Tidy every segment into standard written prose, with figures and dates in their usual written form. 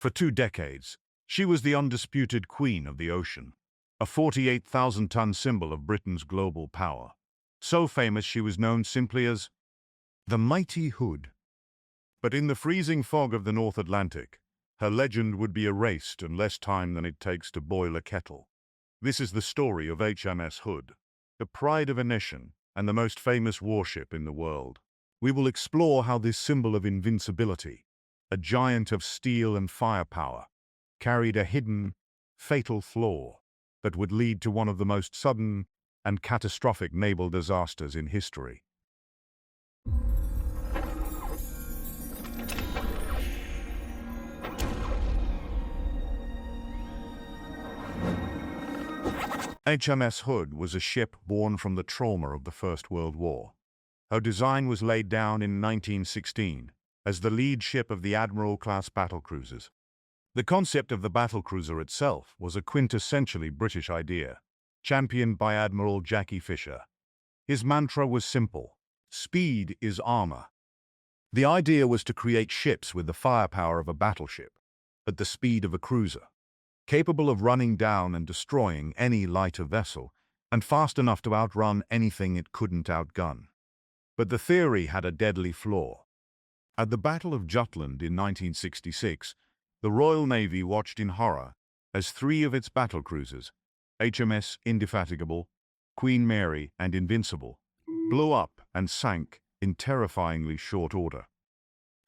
For 2 decades, she was the undisputed queen of the ocean, a 48,000-ton symbol of Britain's global power. So famous she was known simply as the Mighty Hood. But in the freezing fog of the North Atlantic, her legend would be erased in less time than it takes to boil a kettle. This is the story of HMS Hood, the pride of a nation and the most famous warship in the world. We will explore how this symbol of invincibility, a giant of steel and firepower, carried a hidden, fatal flaw that would lead to one of the most sudden and catastrophic naval disasters in history. HMS Hood was a ship born from the trauma of the First World War. Her design was laid down in 1916 as the lead ship of the Admiral-class battlecruisers. The concept of the battlecruiser itself was a quintessentially British idea, championed by Admiral Jackie Fisher. His mantra was simple: speed is armor. The idea was to create ships with the firepower of a battleship, but the speed of a cruiser, capable of running down and destroying any lighter vessel, and fast enough to outrun anything it couldn't outgun. But the theory had a deadly flaw. At the Battle of Jutland in 1966, the Royal Navy watched in horror as 3 of its battlecruisers, HMS Indefatigable, Queen Mary, and Invincible, blew up and sank in terrifyingly short order.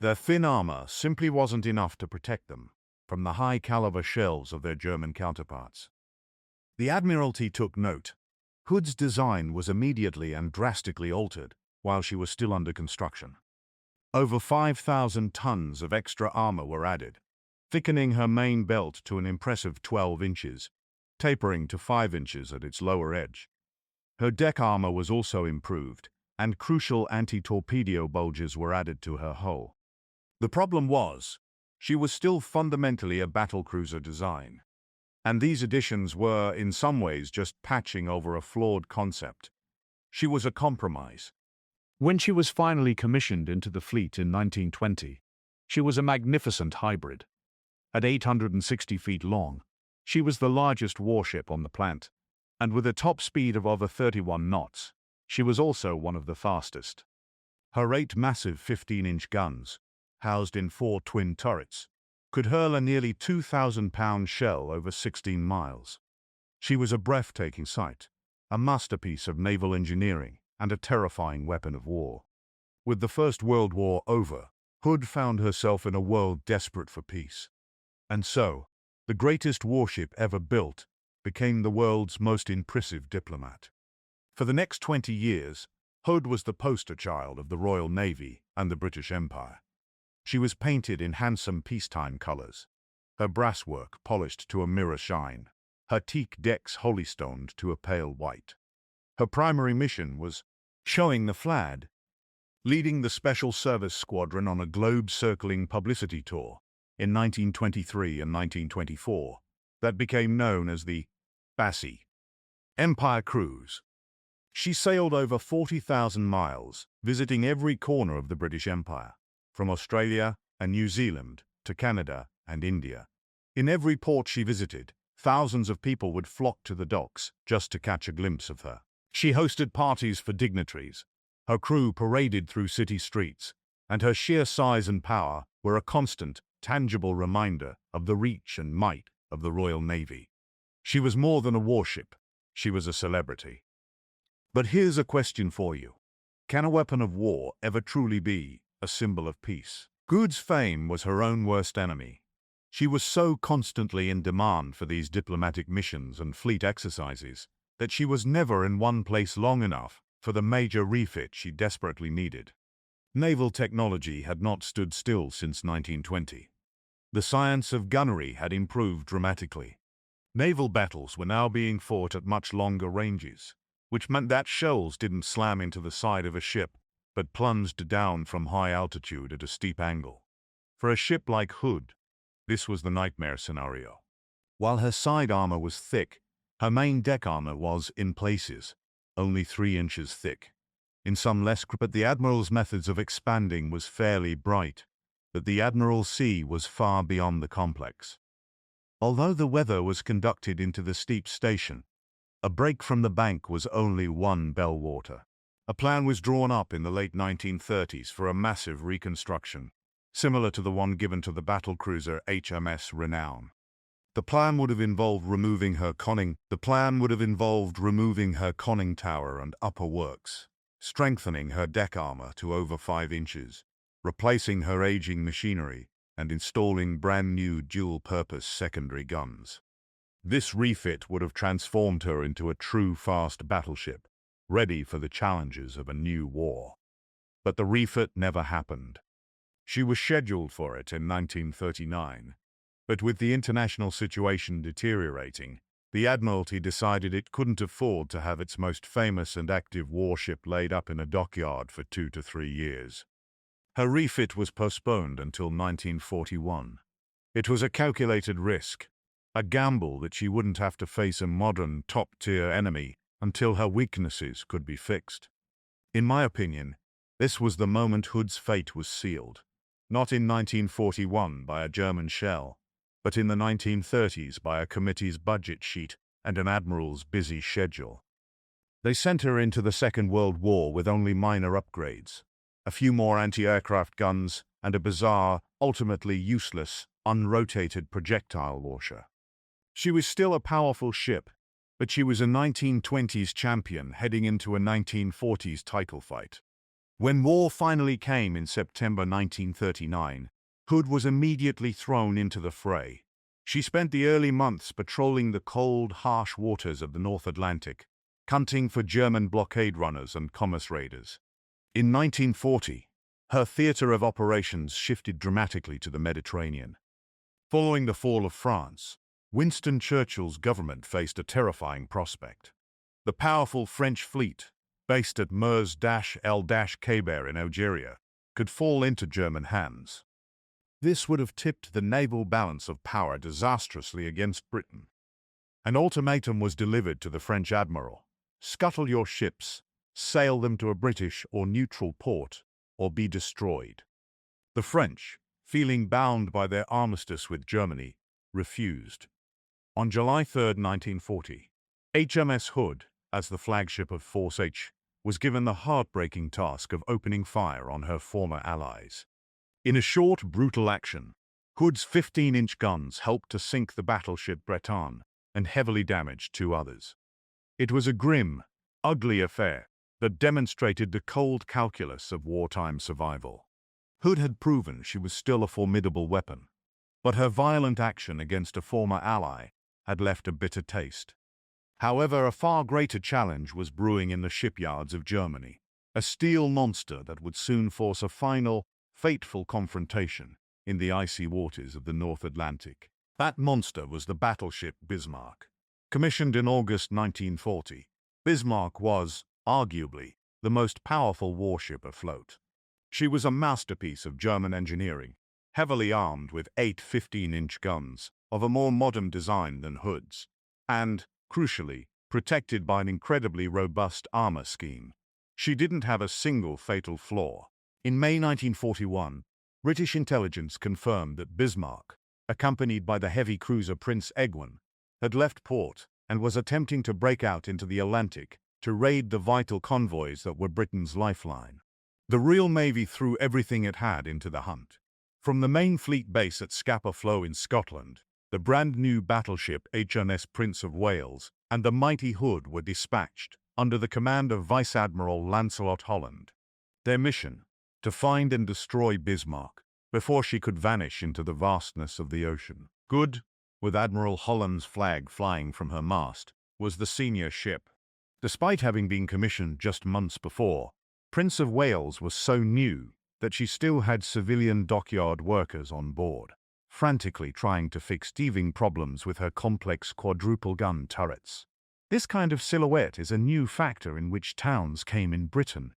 Their thin armor simply wasn't enough to protect them from the high-caliber shells of their German counterparts. The Admiralty took note. Hood's design was immediately and drastically altered while she was still under construction. Over 5,000 tons of extra armor were added, thickening her main belt to an impressive 12 inches, tapering to 5 inches at its lower edge. Her deck armor was also improved, and crucial anti-torpedo bulges were added to her hull. The problem was, she was still fundamentally a battlecruiser design, and these additions were, in some ways, just patching over a flawed concept. She was a compromise. When she was finally commissioned into the fleet in 1920, she was a magnificent hybrid. At 860 feet long, she was the largest warship on the planet, and with a top speed of over 31 knots, she was also one of the fastest. Her 8 massive 15-inch guns, housed in 4 twin turrets, could hurl a nearly 2,000-pound shell over 16 miles. She was a breathtaking sight, a masterpiece of naval engineering, and a terrifying weapon of war. With the First World War over, Hood found herself in a world desperate for peace. And so, the greatest warship ever built became the world's most impressive diplomat. For the next 20 years, Hood was the poster child of the Royal Navy and the British Empire. She was painted in handsome peacetime colors, her brasswork polished to a mirror shine, her teak decks holystoned to a pale white. Her primary mission was showing the flag, leading the Special Service Squadron on a globe-circling publicity tour in 1923 and 1924 that became known as the Bassie Empire Cruise. She sailed over 40,000 miles, visiting every corner of the British Empire, from Australia and New Zealand to Canada and India. In every port she visited, thousands of people would flock to the docks just to catch a glimpse of her. She hosted parties for dignitaries. Her crew paraded through city streets, and her sheer size and power were a constant, tangible reminder of the reach and might of the Royal Navy. She was more than a warship. She was a celebrity. But here's a question for you. Can a weapon of war ever truly be a symbol of peace? Hood's fame was her own worst enemy. She was so constantly in demand for these diplomatic missions and fleet exercises that she was never in one place long enough for the major refit she desperately needed. Naval technology had not stood still since 1920. The science of gunnery had improved dramatically. Naval battles were now being fought at much longer ranges, which meant that shells didn't slam into the side of a ship, but plunged down from high altitude at a steep angle. For a ship like Hood, this was the nightmare scenario. While her side armor was thick, her main deck armor was, in places, only 3 inches thick. In some less, but the Admiral's methods of expanding was fairly bright. that the Admiralty was far beyond the complex. Although the weather was conducted into the steep station, a break from the bank was only one bellwater. A plan was drawn up in the late 1930s for a massive reconstruction, similar to the one given to the battlecruiser HMS Renown. The plan would have involved removing her conning tower and upper works, strengthening her deck armor to over 5 inches, replacing her aging machinery, and installing brand new dual-purpose secondary guns. This refit would have transformed her into a true fast battleship, ready for the challenges of a new war. But the refit never happened. She was scheduled for it in 1939, but with the international situation deteriorating, the Admiralty decided it couldn't afford to have its most famous and active warship laid up in a dockyard for 2 to 3 years. Her refit was postponed until 1941. It was a calculated risk, a gamble that she wouldn't have to face a modern, top-tier enemy until her weaknesses could be fixed. In my opinion, this was the moment Hood's fate was sealed, not in 1941 by a German shell, but in the 1930s by a committee's budget sheet and an admiral's busy schedule. They sent her into the Second World War with only minor upgrades, a few more anti-aircraft guns, and a bizarre, ultimately useless, unrotated projectile launcher. She was still a powerful ship, but she was a 1920s champion heading into a 1940s title fight. When war finally came in September 1939, Hood was immediately thrown into the fray. She spent the early months patrolling the cold, harsh waters of the North Atlantic, hunting for German blockade runners and commerce raiders. In 1940, her theater of operations shifted dramatically to the Mediterranean. Following the fall of France, Winston Churchill's government faced a terrifying prospect. The powerful French fleet, based at mers-el-kebir in Algeria, could fall into German hands. This would have tipped the naval balance of power disastrously against Britain. An ultimatum was delivered to the French admiral: scuttle your ships, sail them to a British or neutral port, or be destroyed. The French, feeling bound by their armistice with Germany, refused. On July 3, 1940, HMS Hood, as the flagship of Force H, was given the heartbreaking task of opening fire on her former allies. In a short, brutal action, Hood's 15-inch guns helped to sink the battleship Bretagne and heavily damaged 2 others. It was a grim, ugly affair that demonstrated the cold calculus of wartime survival. Hood had proven she was still a formidable weapon, but her violent action against a former ally had left a bitter taste. However, a far greater challenge was brewing in the shipyards of Germany, a steel monster that would soon force a final, fateful confrontation in the icy waters of the North Atlantic. That monster was the battleship Bismarck. Commissioned in August 1940, Bismarck was, arguably, the most powerful warship afloat. She was a masterpiece of German engineering, heavily armed with 8 15-inch guns of a more modern design than Hood's, and, crucially, protected by an incredibly robust armor scheme. She didn't have a single fatal flaw. In May 1941, British intelligence confirmed that Bismarck, accompanied by the heavy cruiser Prince Edwin, had left port and was attempting to break out into the Atlantic to raid the vital convoys that were Britain's lifeline. The Royal Navy threw everything it had into the hunt. From the main fleet base at Scapa Flow in Scotland, the brand-new battleship HMS Prince of Wales and the mighty Hood were dispatched under the command of Vice Admiral Lancelot Holland. Their mission: to find and destroy Bismarck before she could vanish into the vastness of the ocean. Good, with Admiral Holland's flag flying from her mast, was the senior ship. Despite having been commissioned just months before, Prince of Wales was so new that she still had civilian dockyard workers on board, frantically trying to fix teething problems with her complex quadruple-gun turrets. This kind of silhouette is a new factor in which towns came in Britain.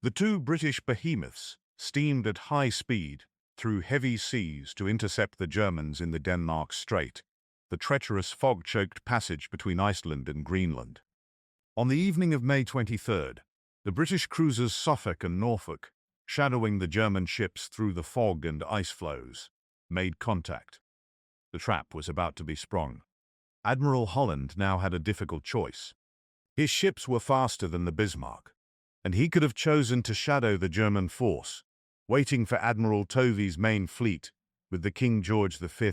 The 2 British behemoths steamed at high speed through heavy seas to intercept the Germans in the Denmark Strait, the treacherous fog-choked passage between Iceland and Greenland. On the evening of May 23rd, the British cruisers Suffolk and Norfolk shadowing the German ships through the fog and ice floes, made contact. The trap was about to be sprung. Admiral Holland now had a difficult choice. His ships were faster than the Bismarck, and he could have chosen to shadow the German force, waiting for Admiral Tovey's main fleet with the King George V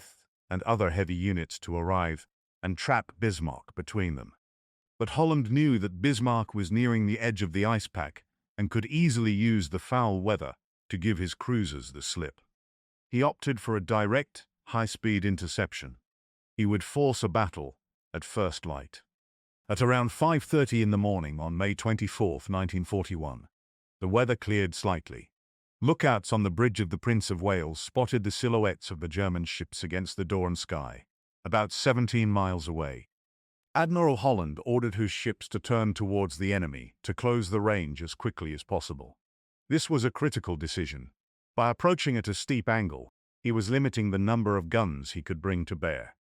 and other heavy units to arrive and trap Bismarck between them. But Holland knew that Bismarck was nearing the edge of the ice pack and could easily use the foul weather to give his cruisers the slip. He opted for a direct, high-speed interception. He would force a battle at first light. At around 5:30 in the morning on May 24, 1941, the weather cleared slightly. Lookouts on the bridge of the Prince of Wales spotted the silhouettes of the German ships against the dawn sky, about 17 miles away. Admiral Holland ordered his ships to turn towards the enemy to close the range as quickly as possible. This was a critical decision. By approaching at a steep angle, he was limiting the number of guns he could bring to bear.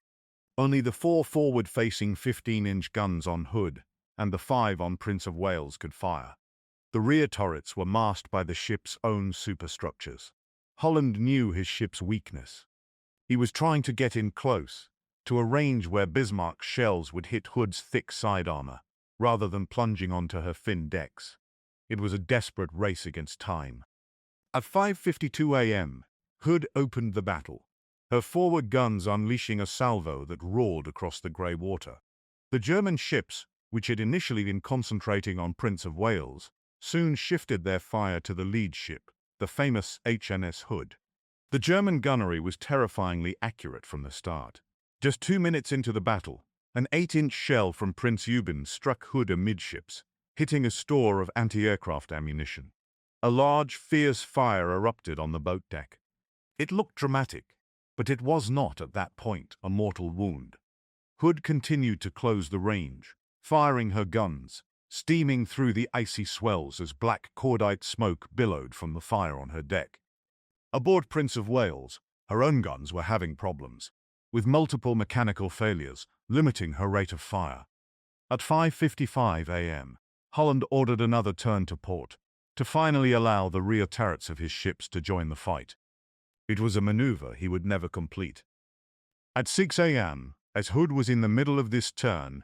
Only the 4 forward-facing 15-inch guns on Hood and the 5 on Prince of Wales could fire. The rear turrets were masked by the ship's own superstructures. Holland knew his ship's weakness. He was trying to get in close, to a range where Bismarck's shells would hit Hood's thick side armor, rather than plunging onto her thin decks. It was a desperate race against time. At 5:52 a.m., Hood opened the battle, her forward guns unleashing a salvo that roared across the grey water. The German ships, which had initially been concentrating on Prince of Wales, soon shifted their fire to the lead ship, the famous HMS Hood. The German gunnery was terrifyingly accurate from the start. Just 2 minutes into the battle, an 8-inch shell from Prince Eugen struck Hood amidships, hitting a store of anti-aircraft ammunition. A large, fierce fire erupted on the boat deck. It looked dramatic, but it was not at that point a mortal wound. Hood continued to close the range, firing her guns, steaming through the icy swells as black cordite smoke billowed from the fire on her deck. Aboard Prince of Wales, her own guns were having problems, with multiple mechanical failures limiting her rate of fire. At 5:55 a.m., Holland ordered another turn to port, to finally allow the rear turrets of his ships to join the fight. It was a maneuver he would never complete. At 6 a.m., as Hood was in the middle of this turn,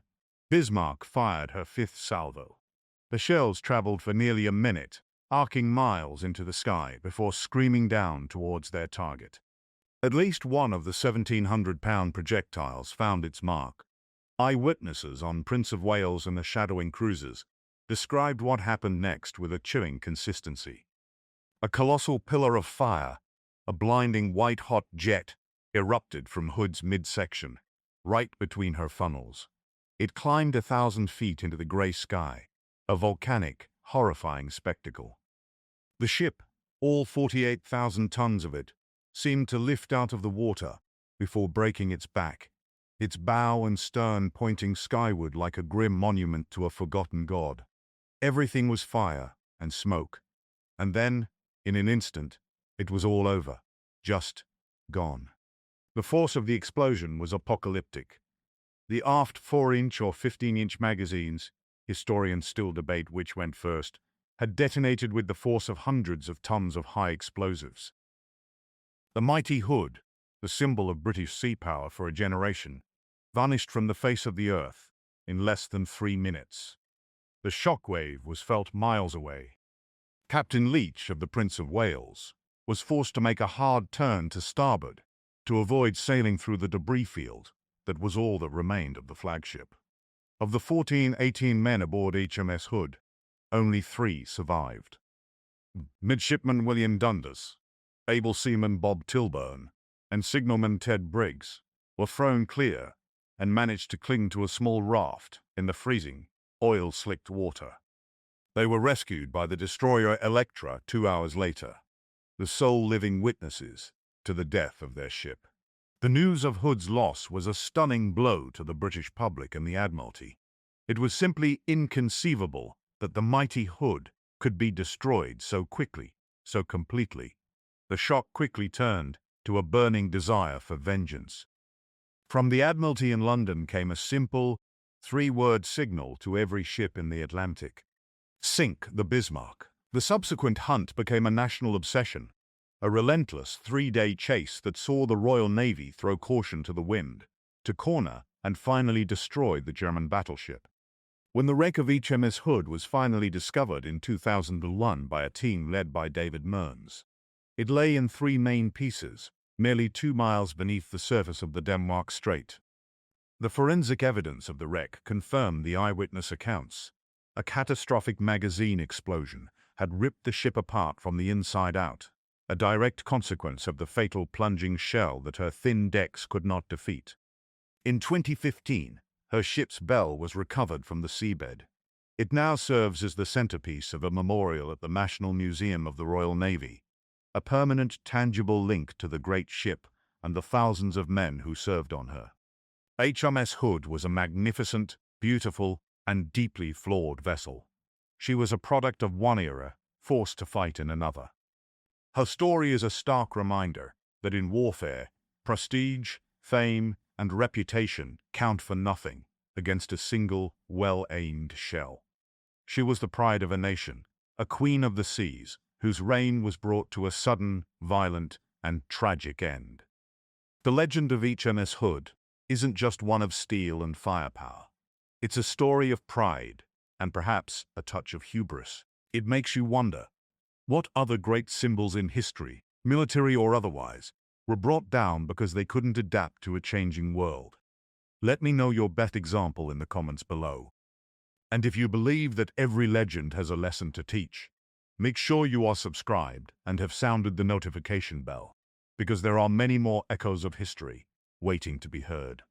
Bismarck fired her 5th salvo. The shells traveled for nearly a minute, arcing miles into the sky before screaming down towards their target. At least one of the 1,700-pound projectiles found its mark. Eyewitnesses on Prince of Wales and the shadowing cruisers described what happened next with a chilling consistency. A colossal pillar of fire, a blinding white-hot jet, erupted from Hood's midsection, right between her funnels. It climbed 1,000 feet into the grey sky, a volcanic, horrifying spectacle. The ship, all 48,000 tons of it, seemed to lift out of the water before breaking its back, its bow and stern pointing skyward like a grim monument to a forgotten god. Everything was fire and smoke, and then, in an instant, it was all over, just gone. The force of the explosion was apocalyptic. The aft 4-inch or 15-inch magazines, historians still debate which went first, had detonated with the force of hundreds of tons of high explosives. The mighty Hood, the symbol of British sea power for a generation, vanished from the face of the earth in less than 3 minutes. The shockwave was felt miles away. Captain Leach of the Prince of Wales was forced to make a hard turn to starboard to avoid sailing through the debris field that was all that remained of the Flagship. Of the 18 men aboard HMS Hood, only 3 survived. Midshipman William Dundas, able seaman Bob Tilburn, and signalman Ted Briggs were thrown clear and managed to cling to a small raft in the freezing, oil-slicked water. They were rescued by the destroyer Electra 2 hours later, the sole living witnesses to the death of their ship. The news of Hood's loss was a stunning blow to the British public and the Admiralty. It was simply inconceivable that the mighty Hood could be destroyed so quickly, so completely. The shock quickly turned to a burning desire for vengeance. From the Admiralty in London came a simple, 3-word signal to every ship in the Atlantic. Sink the Bismarck. The subsequent hunt became a national obsession, a relentless three-day chase that saw the Royal Navy throw caution to the wind, to corner and finally destroy the German battleship. When the wreck of HMS Hood was finally discovered in 2001 by a team led by David Mearns, it lay in three main pieces, merely 2 miles beneath the surface of the Denmark Strait. The forensic evidence of the wreck confirmed the eyewitness accounts. A catastrophic magazine explosion had ripped the ship apart from the inside out, a direct consequence of the fatal plunging shell that her thin decks could not defeat. In 2015, her ship's bell was recovered from the seabed. It now serves as the centerpiece of a memorial at the National Museum of the Royal Navy, a permanent, tangible link to the great ship and the thousands of men who served on her. HMS Hood was a magnificent, beautiful, and deeply flawed vessel. She was a product of one era, forced to fight in another. Her story is a stark reminder that in warfare, prestige, fame, and reputation count for nothing against a single, well-aimed shell. She was the pride of a nation, a queen of the seas, whose reign was brought to a sudden, violent, and tragic end. The legend of HMS Hood isn't just one of steel and firepower. It's a story of pride, and perhaps a touch of hubris. It makes you wonder, what other great symbols in history, military or otherwise, were brought down because they couldn't adapt to a changing world? Let me know your best example in the comments below. And if you believe that every legend has a lesson to teach, make sure you are subscribed and have sounded the notification bell, because there are many more echoes of history waiting to be heard.